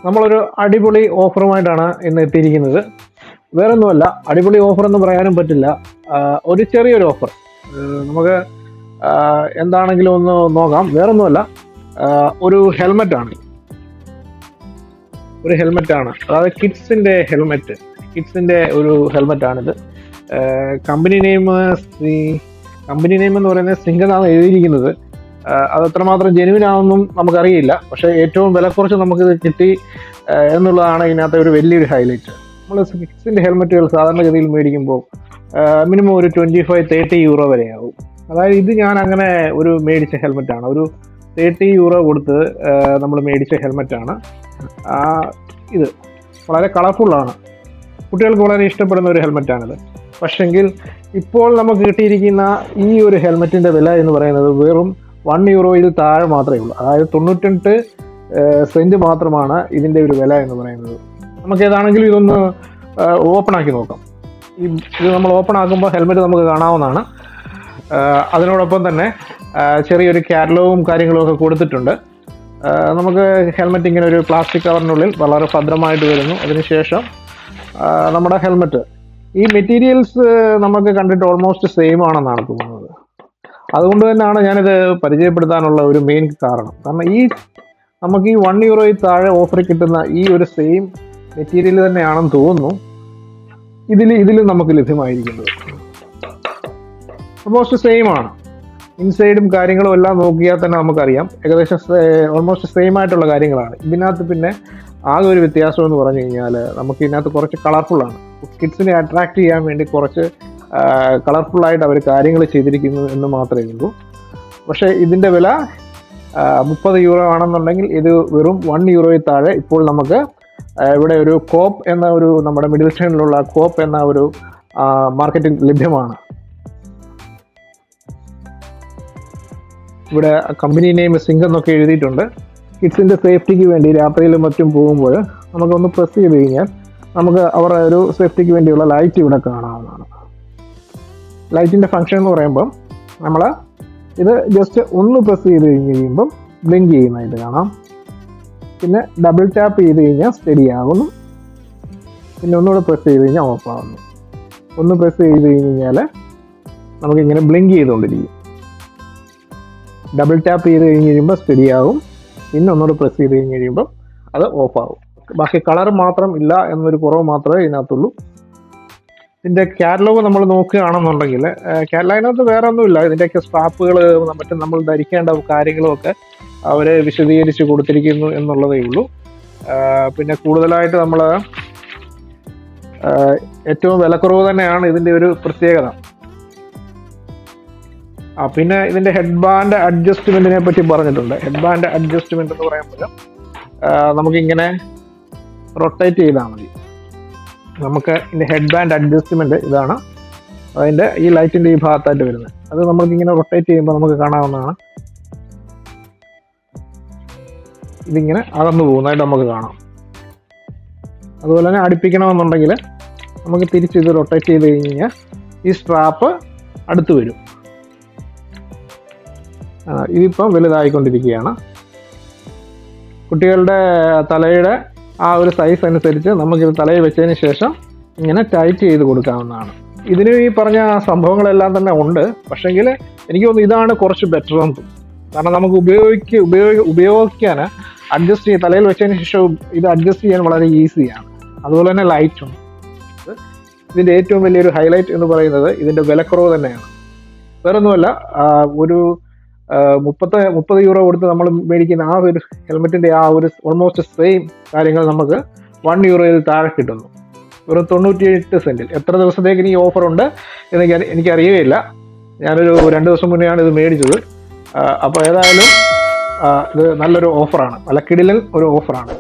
നമ്മളൊരു അടിപൊളി ഓഫറുമായിട്ടാണ് ഇന്ന് എത്തിയിരിക്കുന്നത്. വേറൊന്നുമല്ല, അടിപൊളി ഓഫർ എന്ന് പറയാനും പറ്റില്ല. ഒരു ചെറിയൊരു ഓഫർ നമുക്ക് എന്താണെങ്കിലും ഒന്ന് നോക്കാം. വേറൊന്നുമല്ല, ഒരു ഹെൽമെറ്റാണ്. അതായത് കിഡ്സിന്റെ ഒരു ഹെൽമെറ്റാണിത്. കമ്പനി നെയിം എന്ന് പറയുന്നത് സിംഗ് എന്നാണ് എഴുതിയിരിക്കുന്നത്. അത് എത്രമാത്രം ജെനുവിൻ ആണെന്നും നമുക്കറിയില്ല. പക്ഷേ ഏറ്റവും വില കുറച്ച് നമുക്കിത് കിട്ടി എന്നുള്ളതാണ് ഇതിനകത്ത് ഒരു വലിയൊരു ഹൈലൈറ്റ്. നമ്മൾ കിഡ്സിന്റെ ഹെൽമെറ്റുകൾ സാധാരണഗതിയിൽ മേടിക്കുമ്പോൾ മിനിമം ഒരു 25-30 യൂറോ വരെയാവും. അതായത് ഇത് ഞാൻ അങ്ങനെ ഒരു മേടിച്ച ഹെൽമെറ്റാണ്. ഒരു 30 യൂറോ കൊടുത്ത് നമ്മൾ മേടിച്ച ഹെൽമെറ്റാണ്. ഇത് വളരെ കളർഫുള്ളാണ്, കുട്ടികൾക്ക് വളരെ ഇഷ്ടപ്പെടുന്ന ഒരു ഹെൽമെറ്റാണിത്. പക്ഷെങ്കിൽ ഇപ്പോൾ നമുക്ക് കിട്ടിയിരിക്കുന്ന ഈ ഒരു ഹെൽമെറ്റിന്റെ വില എന്ന് പറയുന്നത് വെറും 1 യൂറോയിൽ താഴെ മാത്രമേ ഉള്ളൂ. അതായത് 98 സെന്റ് മാത്രമാണ് ഇതിന്റെ ഒരു വില എന്ന് പറയുന്നത്. നമുക്ക് ഏതാണെങ്കിലും ഇതൊന്ന് ഓപ്പൺ ആക്കി നോക്കാം. ഇത് നമ്മൾ ഓപ്പൺ ആക്കുമ്പോൾ ഹെൽമെറ്റ് നമുക്ക് കാണാവുന്നതാണ്. അതിനോടൊപ്പം തന്നെ ചെറിയൊരു കാറ്റലോഗും കാര്യങ്ങളും ഒക്കെ കൊടുത്തിട്ടുണ്ട്. നമുക്ക് ഹെൽമെറ്റ് ഇങ്ങനെ ഒരു പ്ലാസ്റ്റിക് കവറിനുള്ളിൽ വളരെ ഭദ്രമായിട്ട് വരുന്നു. അതിനുശേഷം നമ്മുടെ ഹെൽമെറ്റ്, ഈ മെറ്റീരിയൽസ് നമുക്ക് കണ്ടിട്ട് ഓൾമോസ്റ്റ് സെയിം ആണെന്നാണ് തോന്നുന്നത്. അതുകൊണ്ട് തന്നെയാണ് ഞാനിത് പരിചയപ്പെടുത്താനുള്ള ഒരു മെയിൻ കാരണം. കാരണം നമുക്ക് ഈ 1 യൂറോയിൽ താഴെ ഓഫറിൽ കിട്ടുന്ന ഈ ഒരു സെയിം മെറ്റീരിയൽ തന്നെയാണെന്ന് തോന്നുന്നു ഇതിൽ നമുക്ക് ലഭ്യമായിരിക്കുന്നത്. ഓൾമോസ്റ്റ് സെയിം ആണ്. ഇൻസൈഡും കാര്യങ്ങളും എല്ലാം നോക്കിയാൽ തന്നെ നമുക്കറിയാം ഏകദേശം ഓൾമോസ്റ്റ് സെയിം ആയിട്ടുള്ള കാര്യങ്ങളാണ്. ഇതിനകത്ത് പിന്നെ ആകെ ഒരു വ്യത്യാസം എന്ന് പറഞ്ഞു കഴിഞ്ഞാൽ നമുക്ക് ഇതിനകത്ത് കുറച്ച് കളർഫുള്ളാണ്. കിഡ്സിനെ അട്രാക്ട് ചെയ്യാൻ വേണ്ടി കുറച്ച് കളർഫുള്ളായിട്ട് അവർ കാര്യങ്ങൾ ചെയ്തിരിക്കുന്നു എന്ന് മാത്രമേ ഉള്ളൂ. പക്ഷേ ഇതിൻ്റെ വില 30 യൂറോ ആണെന്നുണ്ടെങ്കിൽ ഇത് വെറും 1 യൂറോയിൽ താഴെ ഇപ്പോൾ നമുക്ക് ഇവിടെ ഒരു കോപ്പ് എന്ന ഒരു നമ്മുടെ മിഡിൽ ടൗണിലുള്ള കോപ്പ് എന്ന ഒരു മാർക്കറ്റിൽ ലഭ്യമാണ്. ഇവിടെ കമ്പനി നെയിം സിംഗ് എന്നൊക്കെ എഴുതിയിട്ടുണ്ട്. കിഡ്സിൻ്റെ സേഫ്റ്റിക്ക് വേണ്ടി രാത്രിയിലും മറ്റും പോകുമ്പോൾ നമുക്കൊന്ന് പ്രസ് ചെയ്ത് കഴിഞ്ഞാൽ നമുക്ക് അവരുടെ ഒരു സേഫ്റ്റിക്ക് വേണ്ടിയുള്ള ലൈറ്റ് ഇവിടെ കാണാവുന്നതാണ്. ലൈറ്റിൻ്റെ ഫംഗ്ഷൻ എന്ന് പറയുമ്പം നമ്മൾ ഇത് ജസ്റ്റ് ഒന്ന് പ്രസ് ചെയ്ത് കഴിയുമ്പം ബ്ലിങ്ക് ചെയ്യുന്നതായിട്ട് കാണാം. പിന്നെ ഡബിൾ ടാപ്പ് ചെയ്ത് കഴിഞ്ഞാൽ സ്റ്റഡി ആകുന്നു. പിന്നെ ഒന്നുകൂടെ പ്രസ് ചെയ്ത് കഴിഞ്ഞാൽ ഓഫ് ആകുന്നു. ഒന്ന് പ്രസ് ചെയ്ത് കഴിഞ്ഞാൽ നമുക്കിങ്ങനെ ബ്ലിങ്ക് ചെയ്തുകൊണ്ടിരിക്കും. ഡബിൾ ടാപ്പ് ചെയ്ത് കഴിഞ്ഞ് കഴിയുമ്പോൾ സ്റ്റഡി ആകും. പിന്നെ ഒന്നുകൂടെ പ്രസ് ചെയ്ത് കഴിഞ്ഞ് കഴിയുമ്പോൾ അത് ഓഫ് ആകും. ബാക്കി കളർ മാത്രം ഇല്ല എന്നൊരു കുറവ് മാത്രമേ ഇതിനകത്തുള്ളൂ. ഇതിൻ്റെ കാറ്റലോഗ് നമ്മൾ നോക്കുകയാണെന്നുണ്ടെങ്കിൽ കാറ്റലോഗിനകത്ത് വേറെ ഒന്നുമില്ല. ഇതിൻ്റെയൊക്കെ സ്ട്രാപ്പുകൾ മറ്റും നമ്മൾ ധരിക്കേണ്ട കാര്യങ്ങളും ഒക്കെ അവർ വിശദീകരിച്ച് കൊടുത്തിരിക്കുന്നു എന്നുള്ളതേ ഉള്ളൂ. പിന്നെ കൂടുതലായിട്ട് നമ്മൾ ഏറ്റവും വിലക്കുറവ് തന്നെയാണ് ഇതിൻ്റെ ഒരു പ്രത്യേകത. പിന്നെ ഇതിൻ്റെ ഹെഡ് ബാൻഡ് അഡ്ജസ്റ്റ്മെൻറ്റിനെ പറ്റി പറഞ്ഞിട്ടുണ്ട്. ഹെഡ് ബാൻഡ് അഡ്ജസ്റ്റ്മെൻറ്റ് എന്ന് പറയുമ്പോൾ നമുക്കിങ്ങനെ റൊട്ടേറ്റ് ചെയ്താൽ മതി. നമുക്ക് ഇതിൻ്റെ ഹെഡ് ബാൻഡ് അഡ്ജസ്റ്റ്മെൻറ്റ് ഇതാണ്. അതിൻ്റെ ഈ ലൈറ്റിൻ്റെ ഈ ഭാഗത്തായിട്ട് വരുന്നത്. അത് നമുക്കിങ്ങനെ റൊട്ടേറ്റ് ചെയ്യുമ്പോൾ നമുക്ക് കാണാവുന്നതാണ്. ഇതിങ്ങനെ അകന്നു പോകുന്നതായിട്ട് നമുക്ക് കാണാം. അതുപോലെ തന്നെ അടുപ്പിക്കണമെന്നുണ്ടെങ്കിൽ നമുക്ക് തിരിച്ച് ഇത് റൊട്ടേറ്റ് ചെയ്ത് കഴിഞ്ഞ് കഴിഞ്ഞാൽ ഈ സ്ട്രാപ്പ് അടുത്ത് വരും. ഇതിപ്പോൾ വലുതായിക്കൊണ്ടിരിക്കുകയാണ്. കുട്ടികളുടെ തലയുടെ ആ ഒരു സൈസ് അനുസരിച്ച് നമുക്കിത് തലയിൽ വെച്ചതിന് ശേഷം ഇങ്ങനെ ടൈറ്റ് ചെയ്ത് കൊടുക്കാവുന്നതാണ്. ഇതിന് ഈ പറഞ്ഞ സംഭവങ്ങളെല്ലാം തന്നെ ഉണ്ട്. പക്ഷെങ്കിൽ എനിക്ക് തോന്നുന്നു ഇതാണ് കുറച്ച് ബെറ്റർ എന്ന് തോന്നുന്നു. കാരണം നമുക്ക് ഉപയോഗിക്കാൻ അഡ്ജസ്റ്റ് ചെയ്യാൻ, തലയിൽ വെച്ചതിന് ശേഷം ഇത് അഡ്ജസ്റ്റ് ചെയ്യാൻ വളരെ ഈസിയാണ്. അതുപോലെ തന്നെ ലൈറ്റും. ഇതിൻ്റെ ഏറ്റവും വലിയൊരു ഹൈലൈറ്റ് എന്ന് പറയുന്നത് ഇതിൻ്റെ വിലക്കുറവ് തന്നെയാണ്. വേറൊന്നുമല്ല, ഒരു 30 യൂറോ കൊടുത്ത് നമ്മൾ മേടിക്കുന്ന ആ ഒരു ഹെൽമെറ്റിൻ്റെ ആ ഒരു ഓൾമോസ്റ്റ് സെയിം കാര്യങ്ങൾ നമുക്ക് 1 യൂറോയിൽ താഴെ കിട്ടുന്നു. വെറും 98 സെന്റിൽ. എത്ര ദിവസത്തേക്ക് ഈ ഓഫർ ഉണ്ട് എന്ന് എനിക്കറിയുകയില്ല. ഞാനൊരു 2 ദിവസം മുന്നെയാണ് ഇത് മേടിച്ചത്. അപ്പോൾ ഏതായാലും ഇത് നല്ലൊരു ഓഫറാണ്, നല്ല കിടിലൻ ഒരു ഓഫറാണ്.